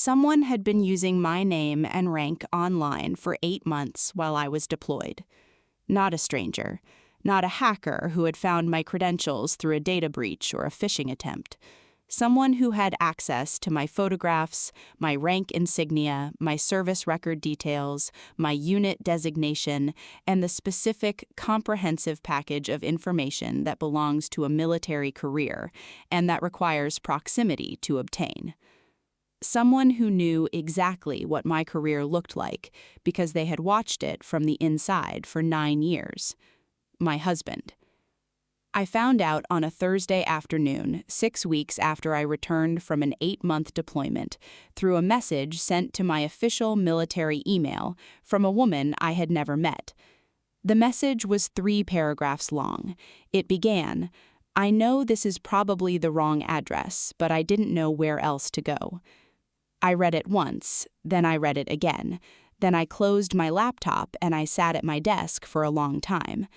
Someone had been using my name and rank online for 8 months while I was deployed. Not a stranger, not a hacker who had found my credentials through a data breach or a phishing attempt. Someone who had access to my photographs, my rank insignia, my service record details, my unit designation, and the specific, comprehensive package of information that belongs to a military career and that requires proximity to obtain. Someone who knew exactly what my career looked like because they had watched it from the inside for 9 years. My husband. I found out on a Thursday afternoon, 6 weeks after I returned from an 8-month deployment, through a message sent to my official military email from a woman I had never met. The message was 3 paragraphs long. It began, "I know this is probably the wrong address, but I didn't know where else to go." I read it once, then I read it again. Then I closed my laptop and I sat at my desk for a long time.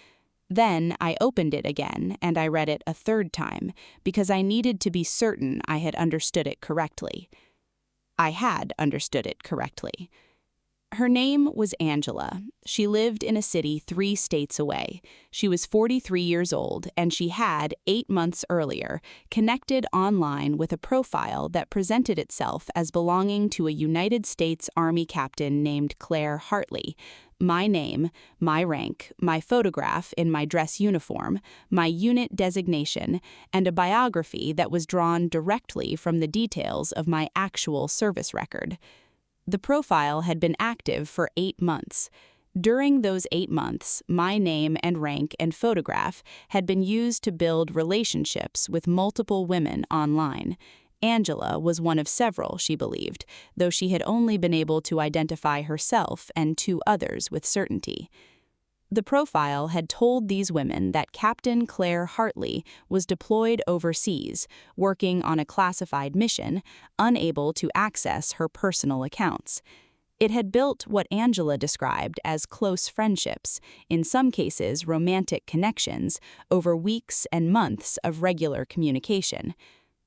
Then I opened it again and I read it a 3rd time because I needed to be certain I had understood it correctly. I had understood it correctly. Her name was Angela. She lived in a city 3 states away. She was 43 years old, and she had, 8 months earlier, connected online with a profile that presented itself as belonging to a United States Army captain named Claire Hartley. My name, my rank, my photograph in my dress uniform, my unit designation, and a biography that was drawn directly from the details of my actual service record. The profile had been active for 8 months. During those 8 months, my name and rank and photograph had been used to build relationships with multiple women online. Angela was one of several, she believed, though she had only been able to identify herself and 2 others with certainty. The profile had told these women that Captain Claire Hartley was deployed overseas, working on a classified mission, unable to access her personal accounts. It had built what Angela described as close friendships, in some cases romantic connections, over weeks and months of regular communication.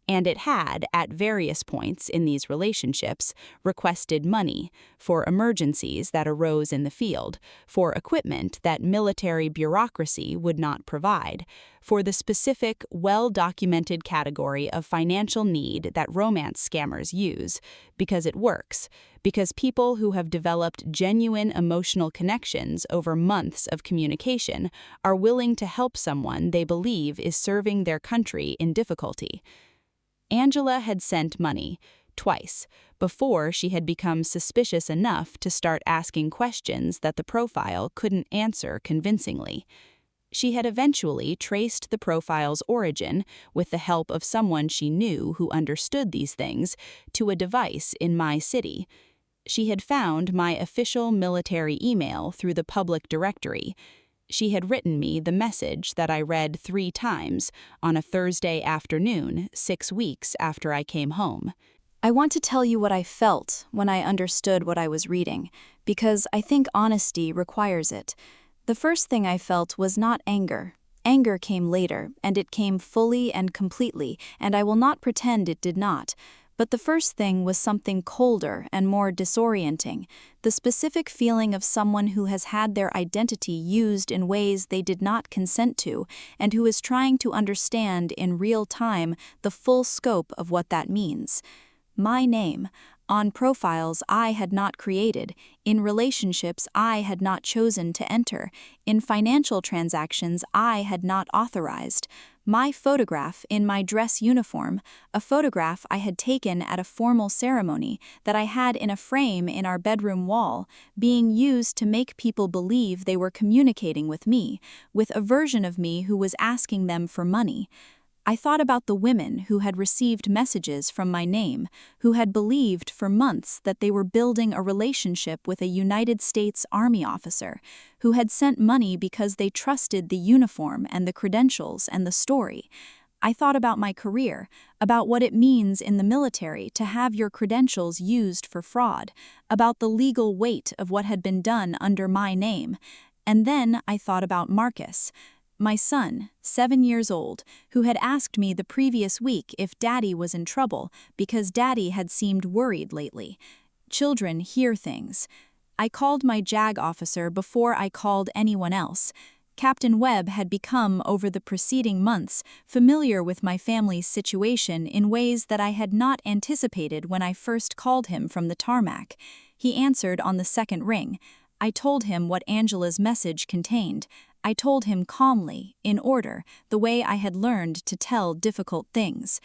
And it had, at various points in these relationships, requested money for emergencies that arose in the field, for equipment that military bureaucracy would not provide, for the specific, well-documented category of financial need that romance scammers use, because it works, because people who have developed genuine emotional connections over months of communication are willing to help someone they believe is serving their country in difficulty. Angela had sent money, twice, before she had become suspicious enough to start asking questions that the profile couldn't answer convincingly. She had eventually traced the profile's origin, with the help of someone she knew who understood these things, to a device in my city. She had found my official military email through the public directory. She had written me the message that I read 3 times on a Thursday afternoon, 6 weeks after I came home. I want to tell you what I felt when I understood what I was reading, because I think honesty requires it. The first thing I felt was not anger. Anger came later, and it came fully and completely, and I will not pretend it did not. But the first thing was something colder and more disorienting, the specific feeling of someone who has had their identity used in ways they did not consent to, and who is trying to understand in real time the full scope of what that means. My name, on profiles I had not created, in relationships I had not chosen to enter, in financial transactions I had not authorized. My photograph in my dress uniform, a photograph I had taken at a formal ceremony that I had in a frame in our bedroom wall, being used to make people believe they were communicating with me, with a version of me who was asking them for money. I thought about the women who had received messages from my name, who had believed for months that they were building a relationship with a United States Army officer, who had sent money because they trusted the uniform and the credentials and the story. I thought about my career, about what it means in the military to have your credentials used for fraud, about the legal weight of what had been done under my name. And then I thought about Marcus. My son, 7 years old, who had asked me the previous week if Daddy was in trouble because Daddy had seemed worried lately. Children hear things. I called my JAG officer before I called anyone else. Captain Webb had become, over the preceding months, familiar with my family's situation in ways that I had not anticipated when I first called him from the tarmac. He answered on the second ring. I told him what Angela's message contained. I told him calmly, in order, the way I had learned to tell difficult things.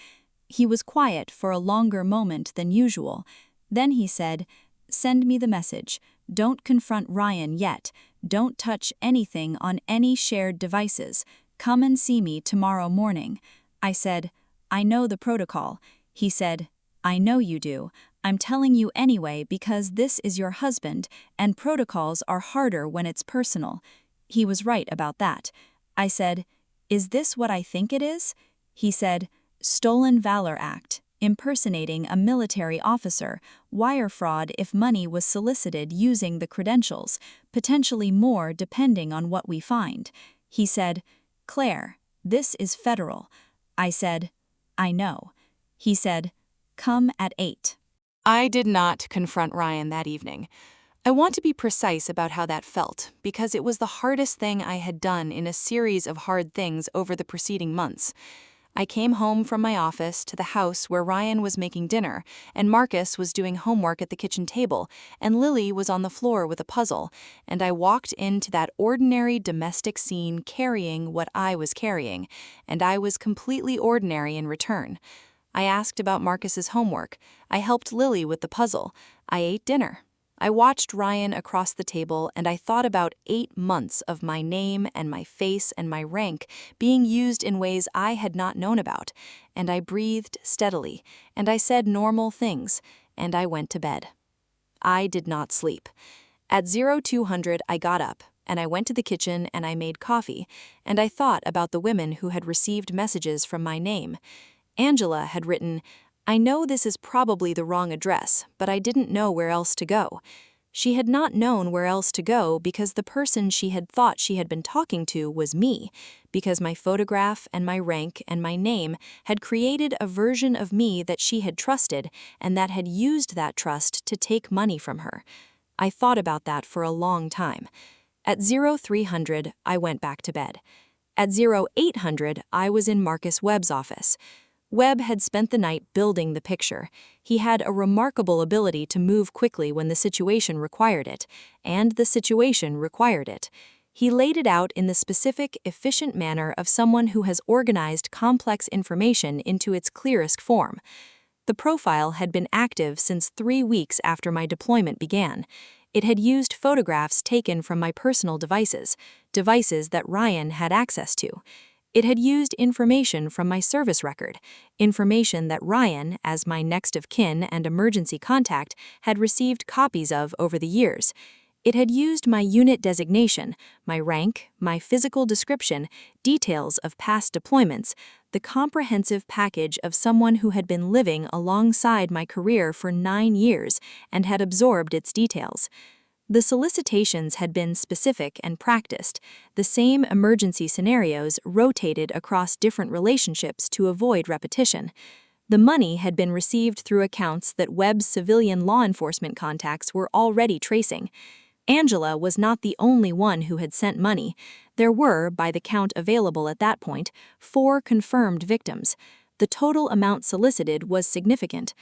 He was quiet for a longer moment than usual. Then he said, "Send me the message. Don't confront Ryan yet. Don't touch anything on any shared devices. Come and see me tomorrow morning." I said, "I know the protocol." He said, "I know you do. I'm telling you anyway because this is your husband, and protocols are harder when it's personal." He was right about that. I said, "Is this what I think it is?" He said, "Stolen Valor Act, impersonating a military officer, wire fraud if money was solicited using the credentials, potentially more depending on what we find." He said, "Claire, this is federal." I said, "I know." He said, "Come at 8." I did not confront Ryan that evening. I want to be precise about how that felt, because it was the hardest thing I had done in a series of hard things over the preceding months. I came home from my office to the house where Ryan was making dinner, and Marcus was doing homework at the kitchen table, and Lily was on the floor with a puzzle, and I walked into that ordinary domestic scene carrying what I was carrying, and I was completely ordinary in return. I asked about Marcus's homework. I helped Lily with the puzzle. I ate dinner. I watched Ryan across the table, and I thought about 8 months of my name and my face and my rank being used in ways I had not known about, and I breathed steadily, and I said normal things, and I went to bed. I did not sleep. At 0200 I got up, and I went to the kitchen and I made coffee, and I thought about the women who had received messages from my name. Angela had written, "I know this is probably the wrong address, but I didn't know where else to go." She had not known where else to go because the person she had thought she had been talking to was me, because my photograph and my rank and my name had created a version of me that she had trusted and that had used that trust to take money from her. I thought about that for a long time. At 0300, I went back to bed. At 0800, I was in Marcus Webb's office. Webb had spent the night building the picture. He had a remarkable ability to move quickly when the situation required it, and the situation required it. He laid it out in the specific, efficient manner of someone who has organized complex information into its clearest form. The profile had been active since 3 weeks after my deployment began. It had used photographs taken from my personal devices that Ryan had access to. It had used information from my service record, information that Ryan, as my next of kin and emergency contact, had received copies of over the years. It had used my unit designation, my rank, my physical description, details of past deployments, the comprehensive package of someone who had been living alongside my career for 9 years and had absorbed its details. The solicitations had been specific and practiced. The same emergency scenarios rotated across different relationships to avoid repetition. The money had been received through accounts that Webb's civilian law enforcement contacts were already tracing. Angela was not the only one who had sent money. There were, by the count available at that point, 4 confirmed victims. The total amount solicited was significant.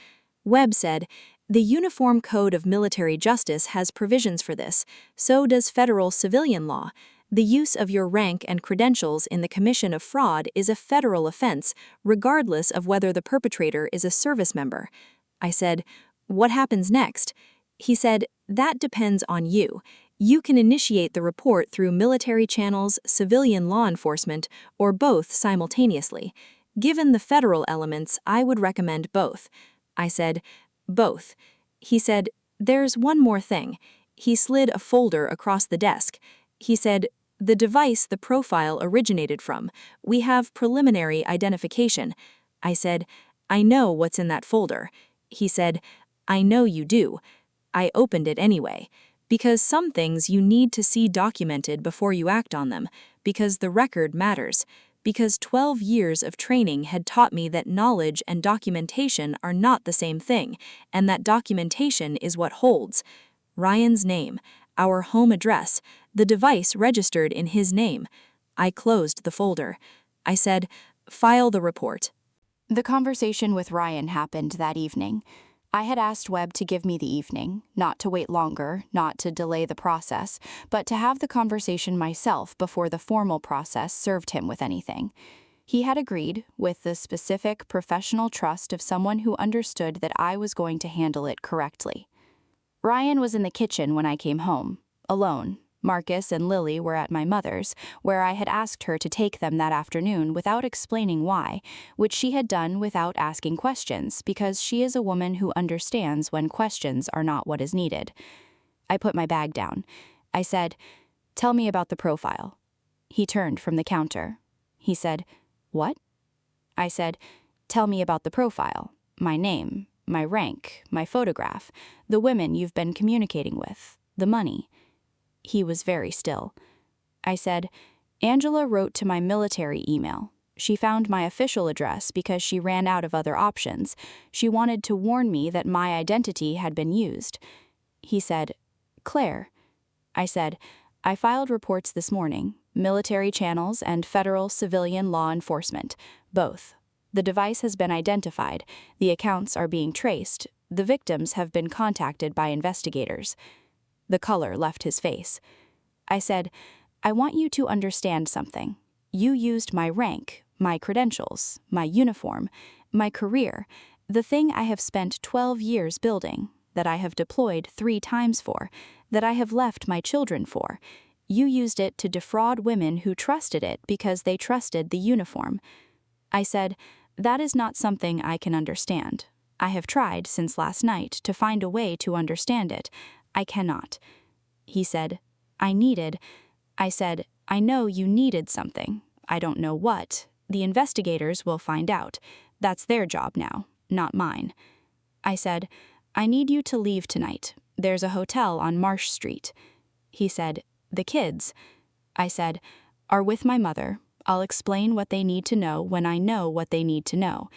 Webb said, "The Uniform Code of Military Justice has provisions for this, so does federal civilian law. The use of your rank and credentials in the commission of fraud is a federal offense, regardless of whether the perpetrator is a service member." I said, "What happens next?" He said, "That depends on you. You can initiate the report through military channels, civilian law enforcement, or both simultaneously. Given the federal elements, I would recommend both." I said, "Both." He said, "There's one more thing." He slid a folder across the desk. He said, "The device the profile originated from. We have preliminary identification." I said, "I know what's in that folder." He said, "I know you do." I opened it anyway. Because some things you need to see documented before you act on them, because the record matters, because 12 years of training had taught me that knowledge and documentation are not the same thing, and that documentation is what holds. Ryan's name, our home address, the device registered in his name. I closed the folder. I said, "File the report." The conversation with Ryan happened that evening. I had asked Webb to give me the evening, not to wait longer, not to delay the process, but to have the conversation myself before the formal process served him with anything. He had agreed, with the specific professional trust of someone who understood that I was going to handle it correctly. Ryan was in the kitchen when I came home, alone. Marcus and Lily were at my mother's, where I had asked her to take them that afternoon without explaining why, which she had done without asking questions, because she is a woman who understands when questions are not what is needed. I put my bag down. I said, "Tell me about the profile." He turned from the counter. He said, "What?" I said, "Tell me about the profile. My name, my rank, my photograph, the women you've been communicating with, the money." He was very still. I said, "Angela wrote to my military email. She found my official address because she ran out of other options. She wanted to warn me that my identity had been used." He said, "Claire." I said, "I filed reports this morning, military channels and federal civilian law enforcement, both. The device has been identified, the accounts are being traced, the victims have been contacted by investigators." The color left his face. I said, "I want you to understand something. You used my rank, my credentials, my uniform, my career, the thing I have spent 12 years building, that I have deployed 3 times for, that I have left my children for. You used it to defraud women who trusted it because they trusted the uniform." I said, "That is not something I can understand. I have tried since last night to find a way to understand it. I cannot." He said, "I needed." I said, "I know you needed something. I don't know what. The investigators will find out. That's their job now, not mine." I said, "I need you to leave tonight. There's a hotel on Marsh Street." He said, "The kids." I said, "Are with my mother. I'll explain what they need to know when I know what they need to know.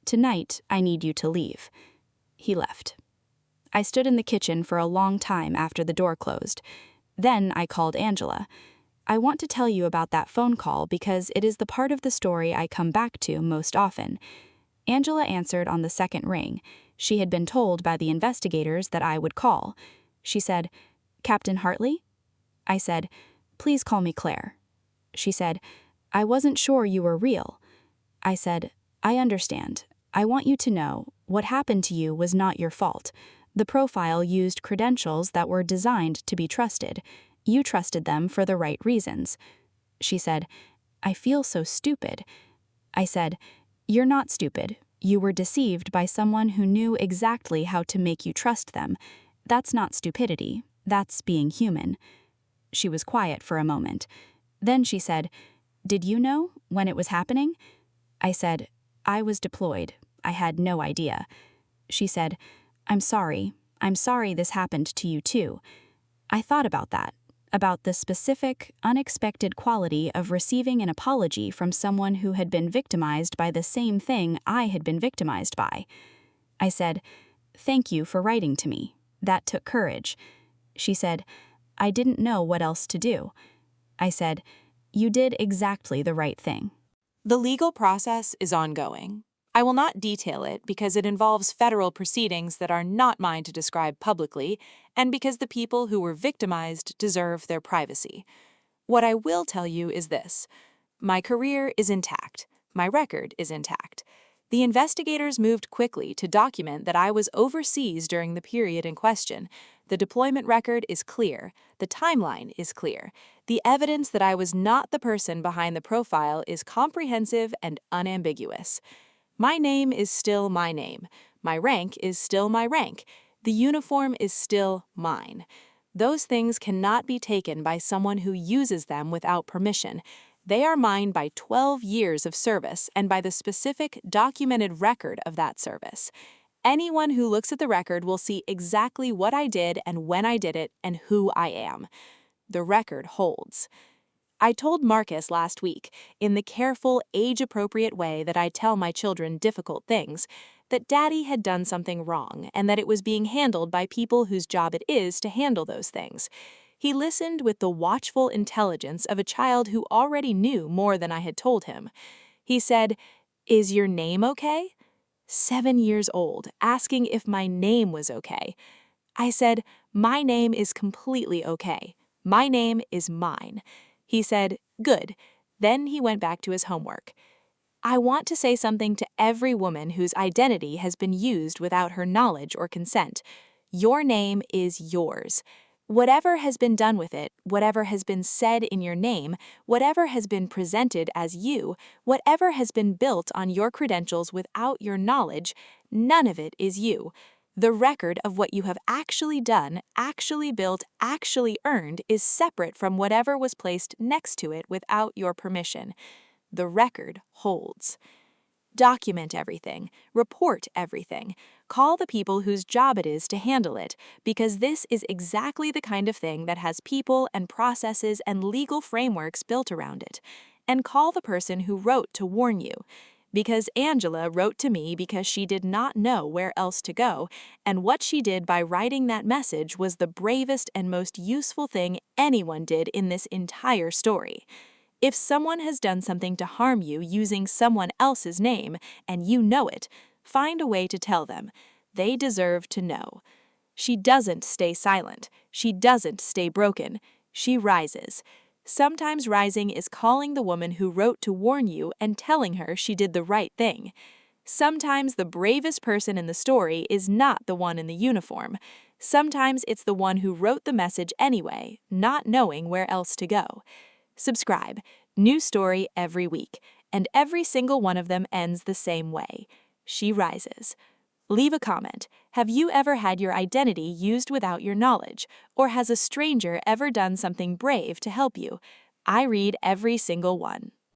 Tonight, I need you to leave." He left. I stood in the kitchen for a long time after the door closed. Then I called Angela. I want to tell you about that phone call because it is the part of the story I come back to most often. Angela answered on the second ring. She had been told by the investigators that I would call. She said, "Captain Hartley?" I said, "Please call me Claire." She said, "I wasn't sure you were real." I said, "I understand. I want you to know, what happened to you was not your fault. The profile used credentials that were designed to be trusted. You trusted them for the right reasons." She said, "I feel so stupid." I said, "You're not stupid. You were deceived by someone who knew exactly how to make you trust them. That's not stupidity. That's being human." She was quiet for a moment. Then she said, "Did you know when it was happening?" I said, "I was deployed. I had no idea." She said, "I'm sorry. I'm sorry this happened to you too." I thought about that, about the specific, unexpected quality of receiving an apology from someone who had been victimized by the same thing I had been victimized by. I said, "Thank you for writing to me. That took courage." She said, "I didn't know what else to do." I said, "You did exactly the right thing." The legal process is ongoing. I will not detail it because it involves federal proceedings that are not mine to describe publicly, and because the people who were victimized deserve their privacy. What I will tell you is this: my career is intact. My record is intact. The investigators moved quickly to document that I was overseas during the period in question. The deployment record is clear. The timeline is clear. The evidence that I was not the person behind the profile is comprehensive and unambiguous. My name is still my name. My rank is still my rank. The uniform is still mine. Those things cannot be taken by someone who uses them without permission. They are mine by 12 years of service and by the specific documented record of that service. Anyone who looks at the record will see exactly what I did and when I did it and who I am. The record holds. I told Marcus last week, in the careful, age-appropriate way that I tell my children difficult things, that Daddy had done something wrong and that it was being handled by people whose job it is to handle those things. He listened with the watchful intelligence of a child who already knew more than I had told him. He said, "Is your name okay?" 7 years old, asking if my name was okay. I said, "My name is completely okay. My name is mine." He said, "Good." Then he went back to his homework. I want to say something to every woman whose identity has been used without her knowledge or consent. Your name is yours. Whatever has been done with it, whatever has been said in your name, whatever has been presented as you, whatever has been built on your credentials without your knowledge, none of it is you. The record of what you have actually done, actually built, actually earned is separate from whatever was placed next to it without your permission. The record holds. Document everything, report everything, call the people whose job it is to handle it, because this is exactly the kind of thing that has people and processes and legal frameworks built around it. And call the person who wrote to warn you. Because Angela wrote to me because she did not know where else to go, and what she did by writing that message was the bravest and most useful thing anyone did in this entire story. If someone has done something to harm you using someone else's name, and you know it, find a way to tell them. They deserve to know. She doesn't stay silent. She doesn't stay broken. She rises. Sometimes rising is calling the woman who wrote to warn you and telling her she did the right thing. Sometimes the bravest person in the story is not the one in the uniform. Sometimes it's the one who wrote the message anyway, not knowing where else to go. Subscribe. New story every week, and every single one of them ends the same way. She rises. Leave a comment. Have you ever had your identity used without your knowledge? Or has a stranger ever done something brave to help you? I read every single one.